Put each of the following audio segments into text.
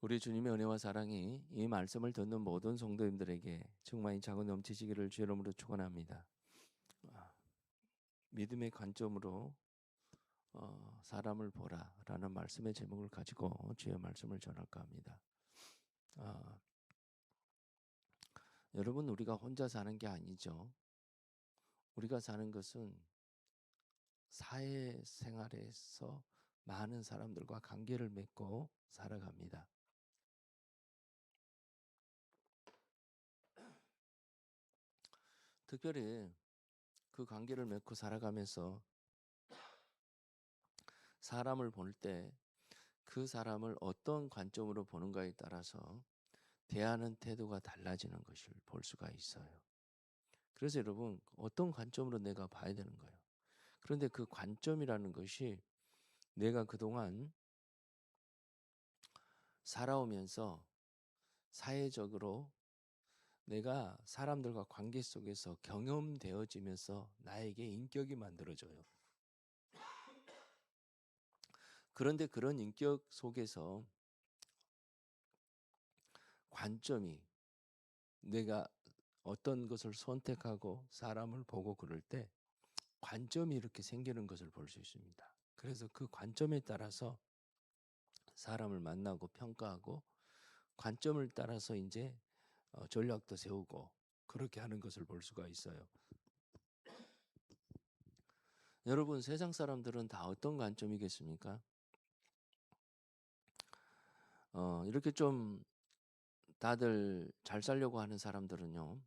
우리 주님의 은혜와 사랑이 이 말씀을 듣는 모든 성도님들에게 충만히 차고 넘치시기를 주의 이름으로 축원합니다. 믿음의 관점으로 사람을 보라라는 말씀의 제목을 가지고 주의 말씀을 전할까 합니다. 여러분, 우리가 혼자 사는 게 아니죠. 우리가 사는 것은 사회생활에서 많은 사람들과 관계를 맺고 살아갑니다. 특별히 그 관계를 맺고 살아가면서 사람을 볼 때 그 사람을 어떤 관점으로 보는가에 따라서 대하는 태도가 달라지는 것을 볼 수가 있어요. 그래서 여러분, 어떤 관점으로 내가 봐야 되는 거예요. 그런데 그 관점이라는 것이 내가 그동안 살아오면서 사회적으로 내가 사람들과 관계 속에서 경험되어지면서 나에게 인격이 만들어져요. 그런데 그런 인격 속에서 관점이 내가 어떤 것을 선택하고 사람을 보고 그럴 때 관점이 이렇게 생기는 것을 볼 수 있습니다. 그래서 그 관점에 따라서 사람을 만나고 평가하고 관점을 따라서 이제 전략도 세우고 그렇게 하는 것을 볼 수가 있어요. 여러분, 세상 사람들은 다 어떤 관점이겠습니까? 이렇게 좀 다들 잘 살려고 하는 사람들은요,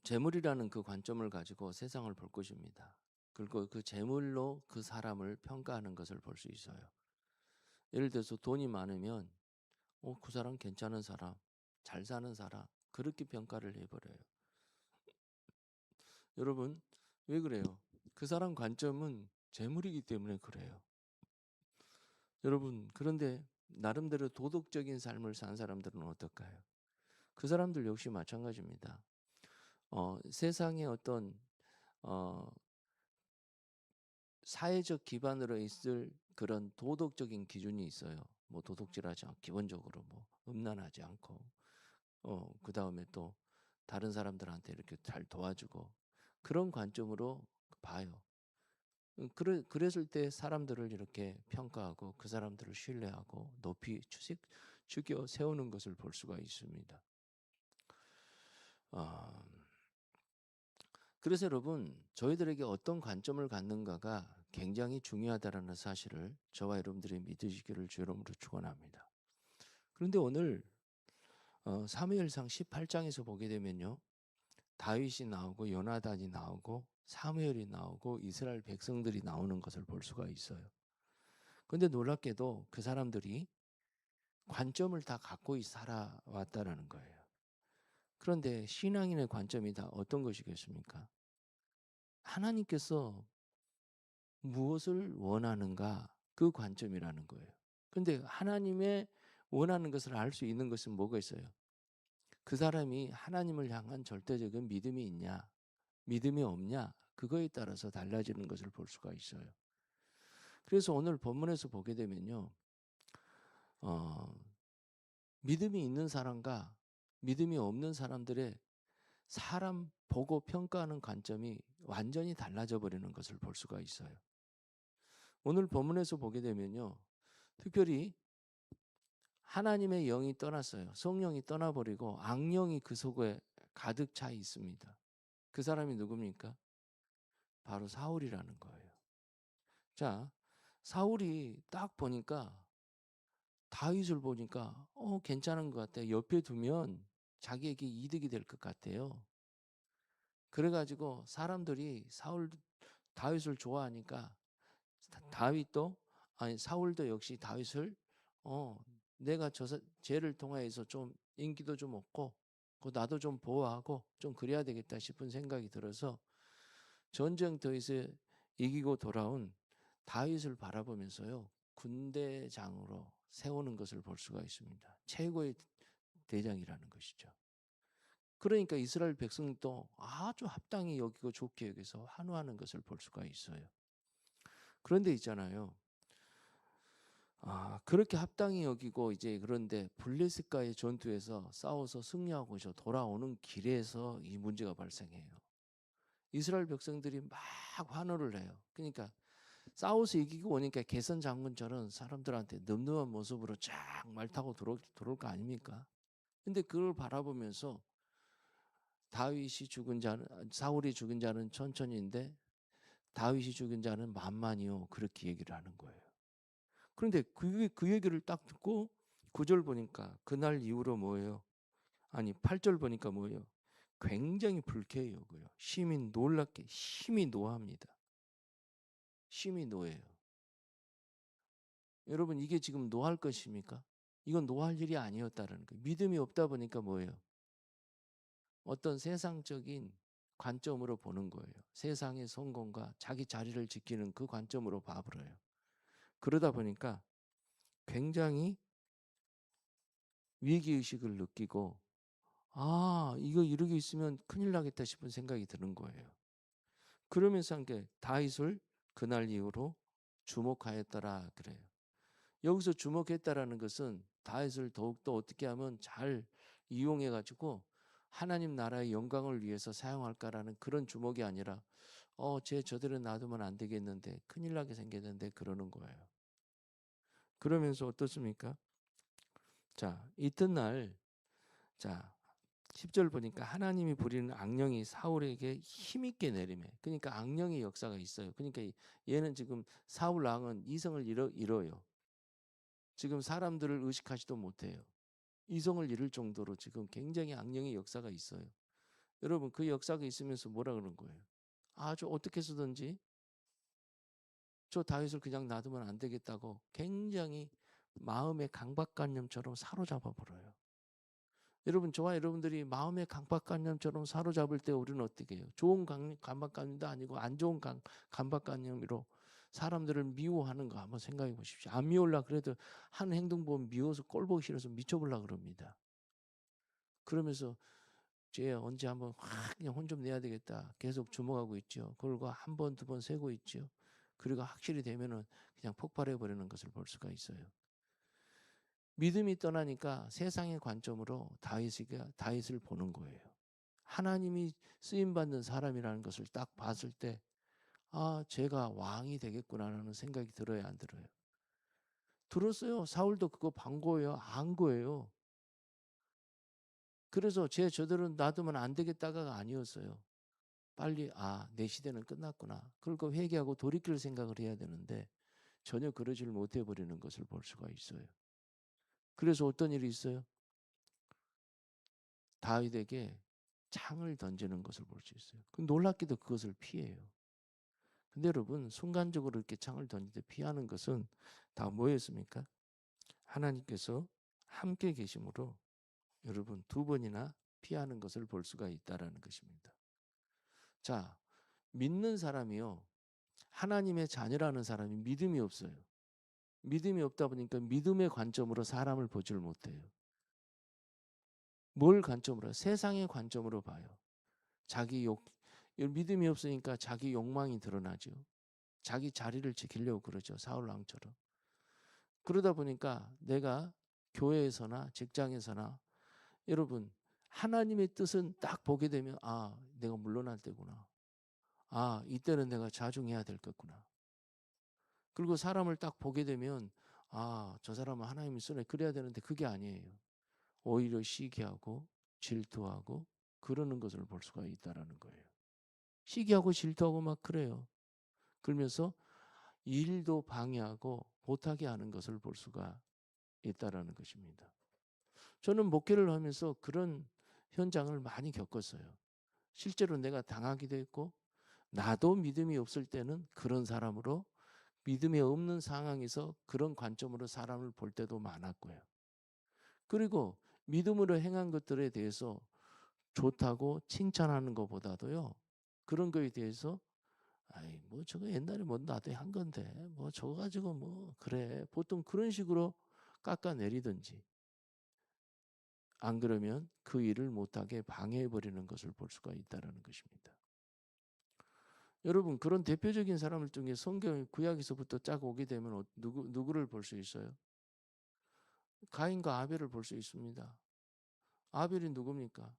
재물이라는 그 관점을 가지고 세상을 볼 것입니다. 그리고 그 재물로 그 사람을 평가하는 것을 볼 수 있어요. 예를 들어서 돈이 많으면 그 사람 괜찮은 사람, 잘 사는 사람, 그렇게 평가를 해버려요. 여러분, 왜 그래요? 그 사람 관점은 재물이기 때문에 그래요. 여러분, 그런데 나름대로 도덕적인 삶을 산 사람들은 어떨까요? 그 사람들 역시 마찬가지입니다. 세상에 어떤 사회적 기반으로 있을 그런 도덕적인 기준이 있어요. 뭐 도덕질하지 않고 기본적으로 뭐 음란하지 않고 그 다음에 또 다른 사람들한테 이렇게 잘 도와주고 그런 관점으로 봐요. 그랬을 때 사람들을 이렇게 평가하고 그 사람들을 신뢰하고 높이 죽여 세우는 것을 볼 수가 있습니다. 그래서 여러분, 저희들에게 어떤 관점을 갖는가가 굉장히 중요하다는 사실을 저와 여러분들이 믿으시기를 주 이름으로 축원합니다. 그런데 오늘 사무엘상 18장에서 보게 되면요, 다윗이 나오고 요나단이 나오고 사무엘이 나오고 이스라엘 백성들이 나오는 것을 볼 수가 있어요. 그런데 놀랍게도 그 사람들이 관점을 다 갖고 살아왔다라는 거예요. 그런데 신앙인의 관점이 다 어떤 것이겠습니까? 하나님께서 무엇을 원하는가, 그 관점이라는 거예요. 그런데 하나님의 원하는 것을 알 수 있는 것은 뭐가 있어요? 그 사람이 하나님을 향한 절대적인 믿음이 있냐, 믿음이 없냐, 그거에 따라서 달라지는 것을 볼 수가 있어요. 그래서 오늘 본문에서 보게 되면요, 믿음이 있는 사람과 믿음이 없는 사람들의 사람 보고 평가하는 관점이 완전히 달라져 버리는 것을 볼 수가 있어요. 오늘 본문에서 보게 되면요, 특별히 하나님의 영이 떠났어요. 성령이 떠나버리고 악령이 그 속에 가득 차 있습니다. 그 사람이 누굽니까? 바로 사울이라는 거예요. 자, 사울이 딱 보니까 다윗을 보니까 괜찮은 것 같아요. 옆에 두면 자기에게 이득이 될 것 같아요. 그래가지고 사람들이 다윗을 좋아하니까 다윗도 아니 사울도 역시 다윗을 내가 쟤를 통해서 좀 인기도 좀 얻고 나도 좀 보호하고 좀 그래야 되겠다 싶은 생각이 들어서 전쟁터에서 이기고 돌아온 다윗을 바라보면서요, 군대장으로 세우는 것을 볼 수가 있습니다. 최고의 대장이라는 것이죠. 그러니까 이스라엘 백성도 아주 합당히 여기고 좋게 여기서 환호하는 것을 볼 수가 있어요. 그런데 있잖아요, 그렇게 합당히 여기고 이제 그런데 블레셋과의 전투에서 싸워서 승리하고 이제 돌아오는 길에서 이 문제가 발생해요. 이스라엘 백성들이 막 환호를 해요. 그러니까 싸워서 이기고 오니까 개선 장군처럼 사람들한테 늠름한 모습으로 쫙 말 타고 들어올 거 아닙니까? 근데 그걸 바라보면서 사울이 죽은 자는 천천히인데 다윗이 죽은 자는 만만이요. 그렇게 얘기를 하는 거예요. 그런데 그 얘기를 딱 듣고 9절 보니까 그날 이후로 뭐예요? 아니 8절 보니까 뭐예요? 굉장히 불쾌해요. 심히 놀랍게 심히 노합니다. 심히 노해요. 여러분 이게 지금 노할 것입니까? 이건 노할 일이 아니었다라는 거예요. 믿음이 없다 보니까 뭐예요? 어떤 세상적인 관점으로 보는 거예요. 세상의 성공과 자기 자리를 지키는 그 관점으로 봐버려요. 그러다 보니까 굉장히 위기의식을 느끼고 이거 이러고 있으면 큰일 나겠다 싶은 생각이 드는 거예요. 그러면서 한 게 다윗을 그날 이후로 주목하였더라 그래요. 여기서 주목했다라는 것은 다윗을 더욱더 어떻게 하면 잘 이용해 가지고 하나님 나라의 영광을 위해서 사용할까라는 그런 주목이 아니라 쟤 저대로 놔두면 안 되겠는데 큰일 나게 생겼는데 그러는 거예요. 그러면서 어떻습니까? 자, 이튿날 자 10절 보니까 하나님이 부리는 악령이 사울에게 힘있게 내리매. 그러니까 악령의 역사가 있어요. 그러니까 얘는 지금 사울 왕은 이성을 잃어요. 지금 사람들을 의식하지도 못해요. 이성을 잃을 정도로 지금 굉장히 악령의 역사가 있어요. 여러분 그 역사가 있으면서 뭐라 그러는 거예요? 아주 어떻게 해서든지 저 다윗을 그냥 놔두면 안 되겠다고 굉장히 마음의 강박관념처럼 사로잡아 버려요. 여러분 저와 여러분들이 마음의 강박관념처럼 사로잡을 때 우리는 어떻게 해요? 좋은 강박관념도 아니고 안 좋은 강박관념으로 사람들을 미워하는 거 한번 생각해 보십시오. 안 미울라 그래도 한 행동 보면 미워서 꼴 보기 싫어서 미쳐보려 그럽니다. 그러면서 쟤 언제 한번 확 그냥 혼 좀 내야 되겠다. 계속 주목하고 있죠. 그걸고 한 번, 두 번 세고 있죠. 그리고 확실히 되면은 그냥 폭발해 버리는 것을 볼 수가 있어요. 믿음이 떠나니까 세상의 관점으로 다윗을 보는 거예요. 하나님이 쓰임 받는 사람이라는 것을 딱 봤을 때 제가 왕이 되겠구나라는 생각이 들어요, 안 들어요? 들었어요. 사울도 그거 반 거예요. 안 거예요. 그래서 쟤 저대로 놔두면 안 되겠다가 아니었어요. 빨리 내 시대는 끝났구나. 그러고 회개하고 돌이킬 생각을 해야 되는데 전혀 그러질 못해 버리는 것을 볼 수가 있어요. 그래서 어떤 일이 있어요? 다윗에게 창을 던지는 것을 볼 수 있어요. 놀랍게도 그것을 피해요. 근데 여러분 순간적으로 이렇게 창을 던질 때 피하는 것은 다 뭐였습니까? 하나님께서 함께 계심으로 여러분 두 번이나 피하는 것을 볼 수가 있다라는 것입니다. 자, 믿는 사람이요. 하나님의 자녀라는 사람이 믿음이 없어요. 믿음이 없다 보니까 믿음의 관점으로 사람을 보지를 못해요. 뭘 관점으로? 세상의 관점으로 봐요. 믿음이 없으니까 자기 욕망이 드러나죠. 자기 자리를 지키려고 그러죠. 사울 왕처럼. 그러다 보니까 내가 교회에서나 직장에서나 여러분 하나님의 뜻은 딱 보게 되면 내가 물러날 때구나. 이때는 내가 자중해야 될 거구나. 그리고 사람을 딱 보게 되면 저 사람은 하나님이 쓰네 그래야 되는데 그게 아니에요. 오히려 시기하고 질투하고 그러는 것을 볼 수가 있다라는 거예요. 시기하고 질투하고 막 그래요. 그러면서 일도 방해하고 못하게 하는 것을 볼 수가 있다라는 것입니다. 저는 목회를 하면서 그런 현장을 많이 겪었어요. 실제로 내가 당하기도 했고 나도 믿음이 없을 때는 그런 사람으로 믿음이 없는 상황에서 그런 관점으로 사람을 볼 때도 많았고요. 그리고 믿음으로 행한 것들에 대해서 좋다고 칭찬하는 것보다도요. 그런 거에 대해서 뭐 저거 옛날에 뭐 나도 한 건데 뭐 저거 가지고 뭐 그래 보통 그런 식으로 깎아내리든지 안 그러면 그 일을 못하게 방해해 버리는 것을 볼 수가 있다는 것입니다. 여러분 그런 대표적인 사람을 중에 성경 구약에서부터 쫙 오게 되면 누구를 볼 수 있어요? 가인과 아벨을 볼 수 있습니다. 아벨이 누굽니까?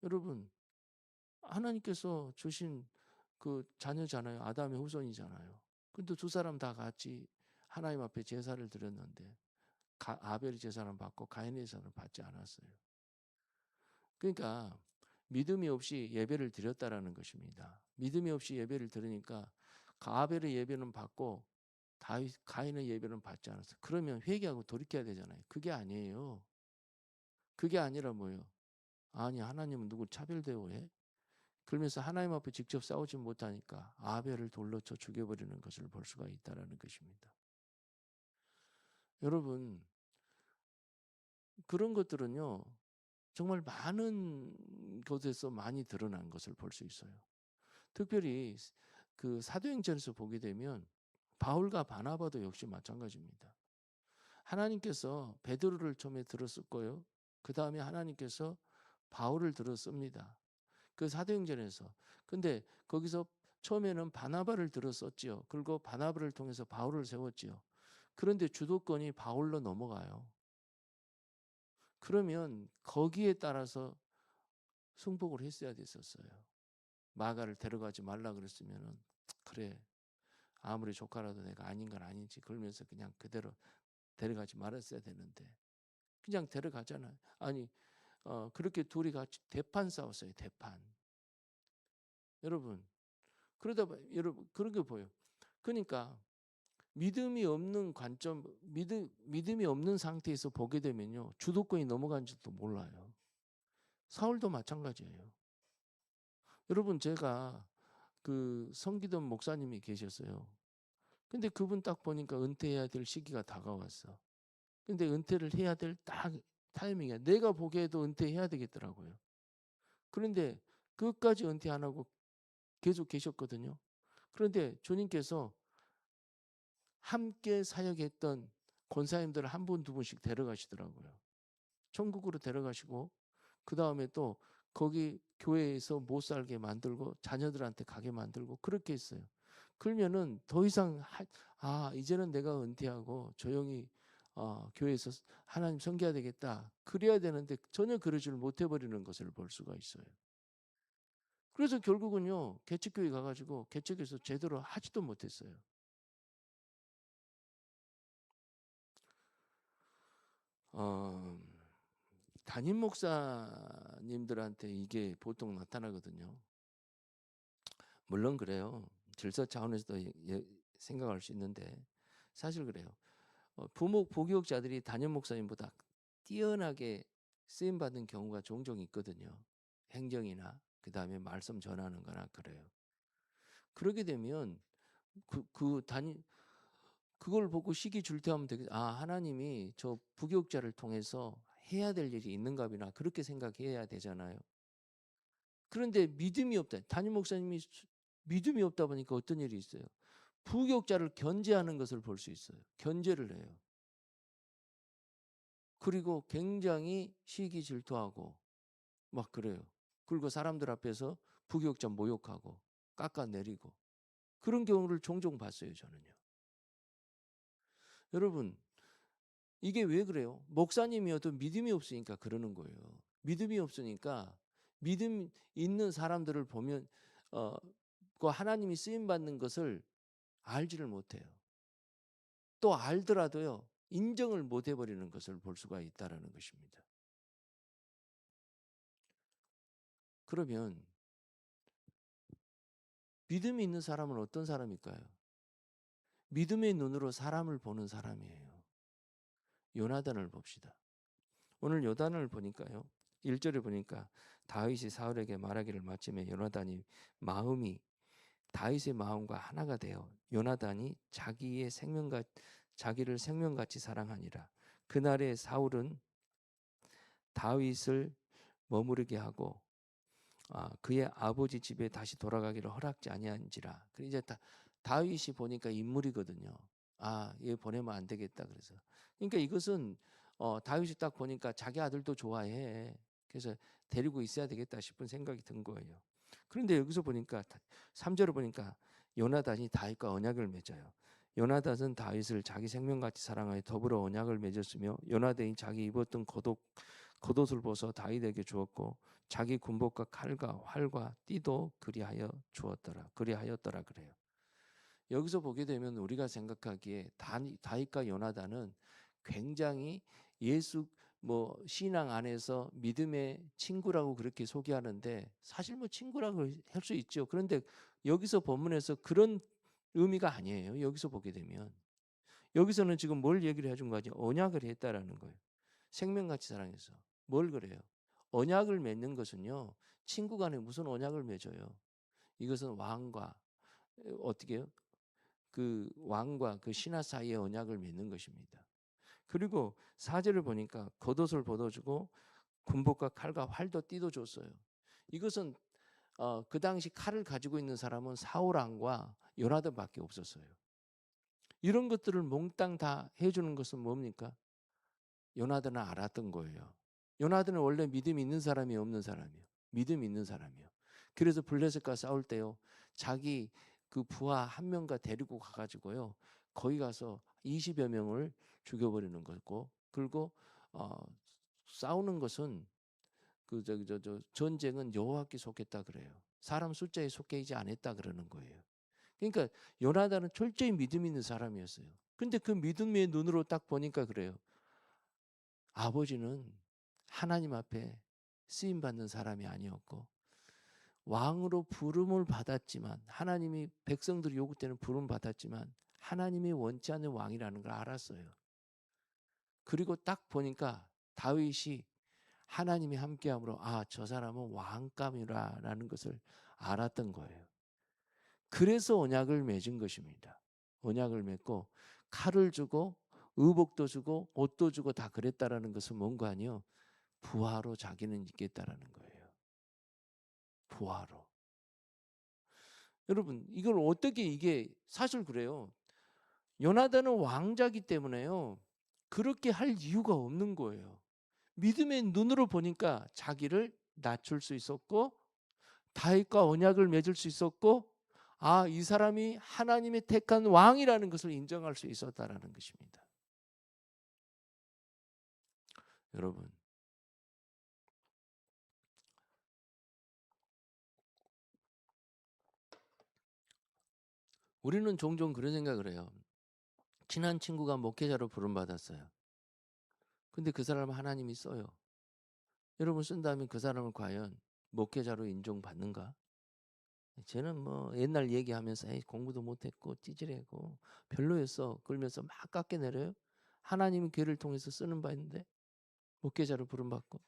여러분 하나님께서 주신 그 자녀잖아요. 아담의 후손이잖아요. 근데 두 사람 다 같이 하나님 앞에 제사를 드렸는데 아벨이 제사를 받고 가인의 제사를 받지 않았어요. 그러니까 믿음이 없이 예배를 드렸다라는 것입니다. 믿음이 없이 예배를 드리니까 아벨의 예배는 받고 가인의 예배는 받지 않았어요. 그러면 회개하고 돌이켜야 되잖아요. 그게 아니에요. 그게 아니라 뭐예요? 아니 하나님은 누굴 차별대우해? 그러면서 하나님 앞에 직접 싸우지 못하니까 아벨을 돌로 쳐 죽여버리는 것을 볼 수가 있다는 것입니다. 여러분 그런 것들은요. 정말 많은 곳에서 많이 드러난 것을 볼 수 있어요. 특별히 그 사도행전에서 보게 되면 바울과 바나바도 역시 마찬가지입니다. 하나님께서 베드로를 처음에 들었었고요. 그 다음에 하나님께서 바울을 들었습니다. 그 사도행전에서. 근데 거기서 처음에는 바나바를 들었었지요. 그리고 바나바를 통해서 바울을 세웠지요. 그런데 주도권이 바울로 넘어가요. 그러면 거기에 따라서 승복을 했어야 됐었어요. 마가를 데려가지 말라 그랬으면은 그래 아무리 조카라도 내가 아닌 건 아닌지 그러면서 그냥 그대로 데려가지 말았어야 되는데 그냥 데려가잖아요. 아니 그렇게 둘이 같이 대판 싸웠어요. 대판. 여러분 그러다 여러분 그런 게 보여요. 그러니까 믿음이 없는 관점, 믿음이 없는 상태에서 보게 되면요 주도권이 넘어간 줄도 몰라요. 사울도 마찬가지예요. 여러분 제가 그 성기돈 목사님이 계셨어요. 근데 그분 딱 보니까 은퇴해야 될 시기가 다가왔어. 근데 은퇴를 해야 될 딱 타이밍이야. 내가 보기에도 은퇴해야 되겠더라고요. 그런데 끝까지 은퇴 안 하고 계속 계셨거든요. 그런데 주님께서 함께 사역했던 권사님들을 한 분, 두 분씩 데려가시더라고요. 천국으로 데려가시고 그 다음에 또 거기 교회에서 못 살게 만들고 자녀들한테 가게 만들고 그렇게 했어요. 그러면은 더 이상 이제는 내가 은퇴하고 조용히 교회에서 하나님 섬겨야 되겠다. 그래야 되는데 전혀 그러지를 못해버리는 것을 볼 수가 있어요. 그래서 결국은요 개척교회 가가지고 개척에서 제대로 하지도 못했어요. 담임 목사님들한테 이게 보통 나타나거든요. 물론 그래요. 질서 차원에서도 생각할 수 있는데 사실 그래요. 부교육자들이 담임 목사님보다 뛰어나게 쓰임 받는 경우가 종종 있거든요. 행정이나 그 다음에 말씀 전하는 거나 그래요. 그러게 되면 그걸 보고 시기줄퇴하면 되겠. 하나님이 저 부교육자를 통해서 해야 될 일이 있는가 보나 그렇게 생각해야 되잖아요. 그런데 믿음이 없다. 담임 목사님이 믿음이 없다 보니까 어떤 일이 있어요. 부교육자를 견제하는 것을 볼 수 있어요. 견제를 해요. 그리고 굉장히 시기질투하고 막 그래요. 그리고 사람들 앞에서 부교육자 모욕하고 깎아내리고 그런 경우를 종종 봤어요. 저는요. 여러분 이게 왜 그래요? 목사님이어도 믿음이 없으니까 그러는 거예요. 믿음이 없으니까 믿음 있는 사람들을 보면 그 하나님이 쓰임 받는 것을 알지를 못해요. 또 알더라도요. 인정을 못 해버리는 것을 볼 수가 있다는 것입니다. 그러면 믿음이 있는 사람은 어떤 사람일까요? 믿음의 눈으로 사람을 보는 사람이에요. 요나단을 봅시다. 오늘 요나단을 보니까요. 1절에 보니까 다윗이 사울에게 말하기를 마침에 요나단이 마음이 다윗의 마음과 하나가 되어 요나단이 자기를 생명같이 사랑하니라. 그날에 사울은 다윗을 머무르게 하고 그의 아버지 집에 다시 돌아가기를 허락지 아니한지라. 이제 다윗이 보니까 인물이거든요. 얘 보내면 안 되겠다 그래서. 그러니까 이것은 다윗이 딱 보니까 자기 아들도 좋아해. 그래서 데리고 있어야 되겠다 싶은 생각이 든 거예요. 그런데 여기서 보니까 3절을 보니까 요나단이 다윗과 언약을 맺어요. 요나단은 다윗을 자기 생명같이 사랑하여 더불어 언약을 맺었으며 요나단이 자기 입었던 겉옷을 벗어 다윗에게 주었고 자기 군복과 칼과 활과 띠도 그리하였더라 그래요. 여기서 보게 되면 우리가 생각하기에 다윗과 요나단은 굉장히 예수 신앙 안에서 믿음의 친구라고 그렇게 소개하는데 사실 친구라고 할 수 있죠. 그런데 여기서 본문에서 그런 의미가 아니에요. 여기서 보게 되면 여기서는 지금 뭘 얘기를 해준 거지? 언약을 했다라는 거예요. 생명같이 사랑해서 뭘 그래요? 언약을 맺는 것은요. 친구 간에 무슨 언약을 맺어요? 이것은 왕과 어떻게 해요? 그 왕과 그 신하 사이의 언약을 맺는 것입니다. 그리고 4절을 보니까 겉옷을 벗어주고 군복과 칼과 활도 띠도 줬어요. 이것은 그 당시 칼을 가지고 있는 사람은 사울 왕과 요나단밖에 없었어요. 이런 것들을 몽땅 다 해주는 것은 뭡니까? 요나단은 알았던 거예요. 요나단은 원래 믿음 있는 사람이 없는 사람이요. 믿음 있는 사람이요. 그래서 블레셋과 싸울 때요. 자기 그 부하 한 명과 데리고 가가지고요. 거기 가서 20여 명을 죽여버리는 거고, 그리고 어, 싸우는 것은 전쟁은 여호와께 속했다 그래요. 사람 숫자에 속해 있지 않았다 그러는 거예요. 그러니까 요나단은 철저히 믿음 있는 사람이었어요. 근데 그 믿음의 눈으로 딱 보니까 그래요. 아버지는 하나님 앞에 쓰임 받는 사람이 아니었고 왕으로 부름을 받았지만 하나님이 백성들이 요구 때는 부름 받았지만 하나님이 원치 않는 왕이라는 걸 알았어요. 그리고 딱 보니까 다윗이 하나님이 함께함으로 저 사람은 왕감이라는 것을 알았던 거예요. 그래서 언약을 맺은 것입니다. 언약을 맺고 칼을 주고 의복도 주고 옷도 주고 다 그랬다라는 것은 뭔가 아니요. 부하로 자기는 있겠다라는 거예요. 부하로. 여러분 이걸 어떻게 이게 사실 그래요. 요나단은 왕자기 때문에요. 그렇게 할 이유가 없는 거예요. 믿음의 눈으로 보니까 자기를 낮출 수 있었고 다윗과 언약을 맺을 수 있었고 이 사람이 하나님의 택한 왕이라는 것을 인정할 수 있었다라는 것입니다. 여러분 우리는 종종 그런 생각을 해요. 친한 친구가 목회자로 부름받았어요. 근데 그 사람을 하나님이 써요. 여러분 쓴다면 그 사람을 과연 목회자로 인정받는가? 쟤는 옛날 얘기하면서 공부도 못했고 찌질하고 별로였어 그러면서 막 깎여내려요. 하나님이 걔를 통해서 쓰는 바인데 목회자로 부름받고.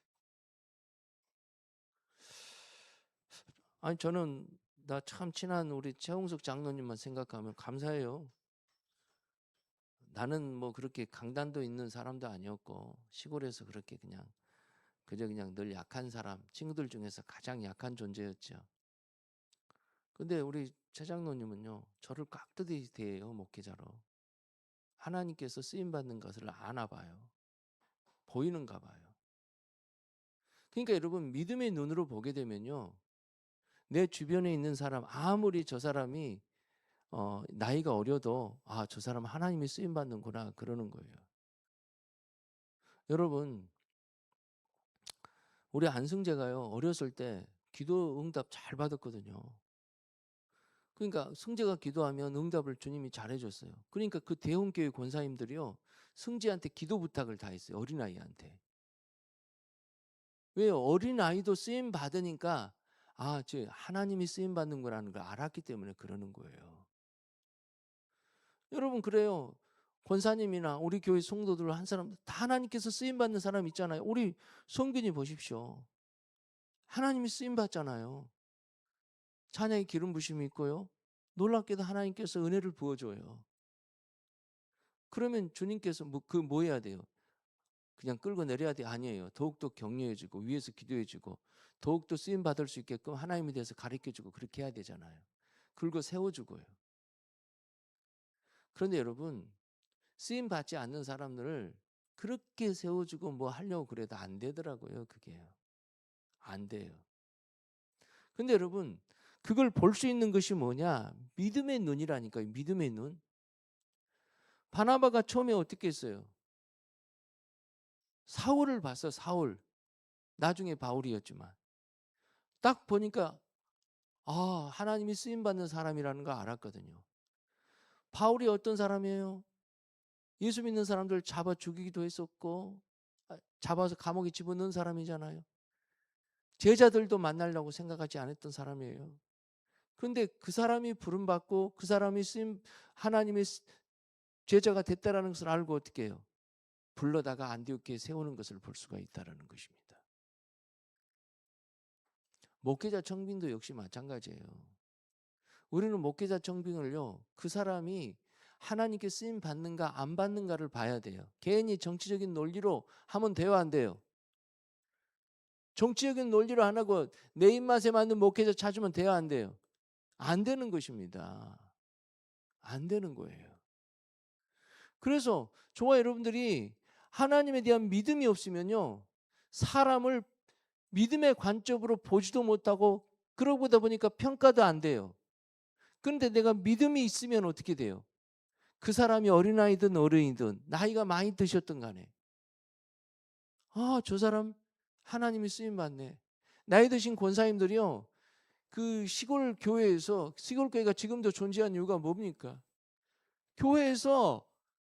아니 저는 나 참 친한 우리 최홍석 장로님만 생각하면 감사해요. 나는 그렇게 강단도 있는 사람도 아니었고 시골에서 그렇게 그냥 늘 약한 사람, 친구들 중에서 가장 약한 존재였죠. 근데 우리 최 장로님은요 저를 깍듯이 대해요. 목회자로. 하나님께서 쓰임받는 것을 아나 봐요. 보이는가 봐요. 그러니까 여러분 믿음의 눈으로 보게 되면요. 내 주변에 있는 사람 아무리 저 사람이 나이가 어려도 저 사람 하나님이 쓰임받는구나 그러는 거예요. 여러분 우리 안승재가요 어렸을 때 기도 응답 잘 받았거든요. 그러니까 승재가 기도하면 응답을 주님이 잘해줬어요. 그러니까 그 대형교회 권사님들이요 승재한테 기도 부탁을 다 했어요. 어린아이한테. 왜요? 어린아이도 쓰임 받으니까 저 하나님이 쓰임 받는 거라는 걸 알았기 때문에 그러는 거예요. 여러분 그래요. 권사님이나 우리 교회 성도들 한 사람 다 하나님께서 쓰임 받는 사람 있잖아요. 우리 성균이 보십시오. 하나님이 쓰임 받잖아요. 찬양의 기름 부심이 있고요. 놀랍게도 하나님께서 은혜를 부어줘요. 그러면 주님께서 뭐 해야 돼요? 그냥 끌고 내려야 돼? 아니에요. 더욱더 격려해주고 위에서 기도해주고 더욱더 쓰임 받을 수 있게끔 하나님에 대해서 가르쳐주고 그렇게 해야 되잖아요. 그리고 세워주고요. 그런데 여러분 쓰임 받지 않는 사람들을 그렇게 세워주고 뭐 하려고 그래도 안 되더라고요. 그게요. 안 돼요. 근데 여러분 그걸 볼 수 있는 것이 뭐냐? 믿음의 눈이라니까요. 믿음의 눈. 바나바가 처음에 어떻게 했어요? 사울을 봤어. 사울. 나중에 바울이었지만. 딱 보니까 하나님이 쓰임 받는 사람이라는 거 알았거든요. 바울이 어떤 사람이에요? 예수 믿는 사람들 잡아 죽이기도 했었고 잡아서 감옥에 집어넣은 사람이잖아요. 제자들도 만나려고 생각하지 않았던 사람이에요. 그런데 그 사람이 부름받고 그 사람이 쓰임 하나님의 제자가 됐다라는 것을 알고 어떻게 해요? 불러다가 안디옥에 세우는 것을 볼 수가 있다라는 것입니다. 목회자 청빙도 역시 마찬가지예요. 우리는 목회자 청빙을요, 그 사람이 하나님께 쓰임 받는가 안 받는가를 봐야 돼요. 괜히 정치적인 논리로 하면 돼요, 안 돼요? 정치적인 논리로 안 하고 내 입맛에 맞는 목회자 찾으면 돼요, 안 돼요? 안 되는 것입니다. 안 되는 거예요. 그래서 저와 여러분들이 하나님에 대한 믿음이 없으면요, 사람을 믿음의 관점으로 보지도 못하고 그러다 보니까 평가도 안 돼요. 그런데 내가 믿음이 있으면 어떻게 돼요? 그 사람이 어린아이든 어른이든 나이가 많이 드셨든 간에 저 사람 하나님이 쓰임 받네. 나이 드신 권사님들이요, 그 시골 교회에서, 시골 교회가 지금도 존재하는 이유가 뭡니까? 교회에서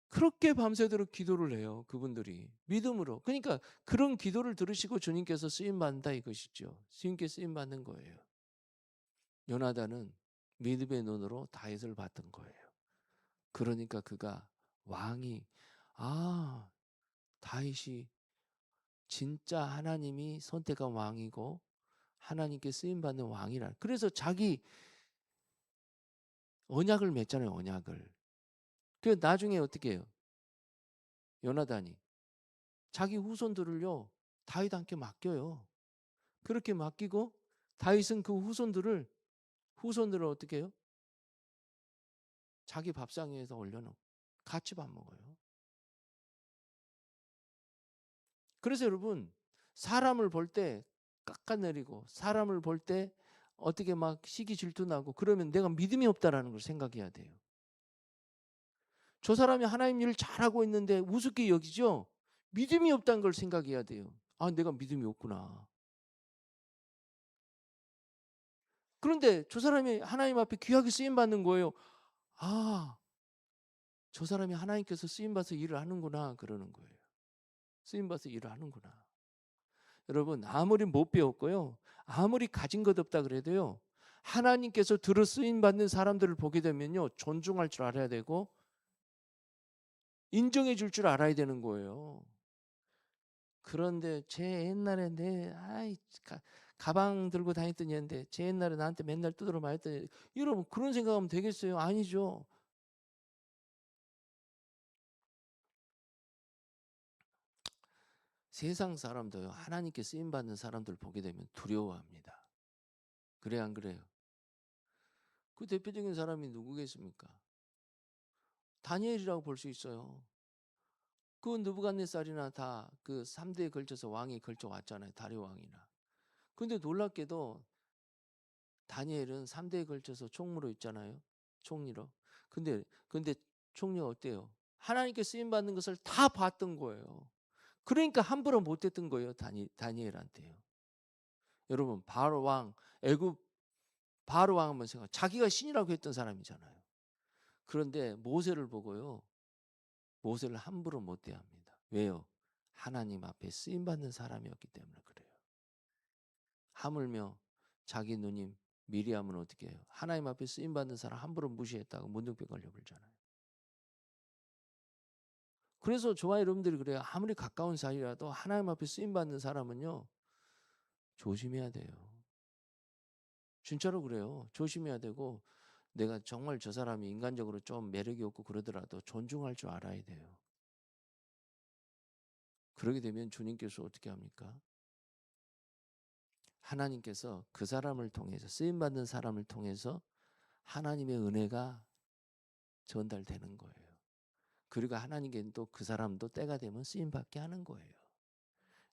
그렇게 밤새도록 기도를 해요. 그분들이 믿음으로. 그러니까 그런 기도를 들으시고 주님께서 쓰임 받는다 이것이죠. 주님께 쓰임 받는 거예요. 요나단은 믿음의 눈으로 다윗을 봤던 거예요. 그러니까 그가 왕이 다윗이 진짜 하나님이 선택한 왕이고 하나님께 쓰임 받는 왕이라. 그래서 자기 언약을 맺잖아요. 언약을. 그 나중에 어떻게 해요? 요나단이 자기 후손들을요, 다윗한테 맡겨요. 그렇게 맡기고 다윗은 그 후손들을 어떻게 해요? 자기 밥상에서 올려놓고 같이 밥 먹어요. 그래서 여러분, 사람을 볼 때 깎아내리고 사람을 볼 때 어떻게 막 시기 질투나고 그러면 내가 믿음이 없다라는 걸 생각해야 돼요. 저 사람이 하나님 일을 잘하고 있는데 우습게 여기죠? 믿음이 없다는 걸 생각해야 돼요. 내가 믿음이 없구나. 그런데 저 사람이 하나님 앞에 귀하게 쓰임받는 거예요. 저 사람이 하나님께서 쓰임받아서 일을 하는구나 그러는 거예요. 쓰임받아서 일을 하는구나. 여러분, 아무리 못 배웠고요, 아무리 가진 것 없다 그래도요, 하나님께서 들어 쓰임받는 사람들을 보게 되면요, 존중할 줄 알아야 되고 인정해 줄 줄 알아야 되는 거예요. 그런데 제 옛날에 가방 들고 다녔던 얘인데 제 옛날에 나한테 맨날 두드려 맞았던 여러분, 그런 생각하면 되겠어요? 아니죠. 세상 사람도요, 하나님께 쓰임받는 사람들 보게 되면 두려워합니다. 그래 안 그래요? 그 대표적인 사람이 누구겠습니까? 다니엘이라고 볼 수 있어요. 그 느부갓네살이나 다 그 3대에 걸쳐서 왕이 걸쳐 왔잖아요. 다리 왕이나. 근데 놀랍게도 다니엘은 3대에 걸쳐서 총무로 있잖아요. 총리로. 근데 총리가 어때요? 하나님께 쓰임 받는 것을 다 봤던 거예요. 그러니까 함부로 못 했던 거예요. 다니엘한테요. 여러분, 바로 왕, 애굽 바로 왕 한번 생각. 자기가 신이라고 했던 사람이잖아요. 그런데 모세를 보고요, 모세를 함부로 못 대합니다. 왜요? 하나님 앞에 쓰임 받는 사람이었기 때문에 그래요. 하물며 자기 누님 미리암은 어떻게 해요? 하나님 앞에 쓰임 받는 사람 함부로 무시했다고 문둥병 걸려버리잖아요. 그래서 저와 여러분들이 그래요. 아무리 가까운 사이라도 하나님 앞에 쓰임 받는 사람은요, 조심해야 돼요. 진짜로 그래요. 조심해야 되고 내가 정말 저 사람이 인간적으로 좀 매력이 없고 그러더라도 존중할 줄 알아야 돼요. 그러게 되면 주님께서 어떻게 합니까? 하나님께서 그 사람을 통해서, 쓰임받는 사람을 통해서 하나님의 은혜가 전달되는 거예요. 그리고 하나님께는 또 그 사람도 때가 되면 쓰임받게 하는 거예요.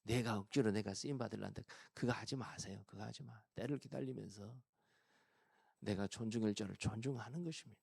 내가 억지로 내가 쓰임받으려는데 그거 하지 마세요. 그거 하지 마. 때를 기다리면서 내가 존중할 자를 존중하는 것입니다.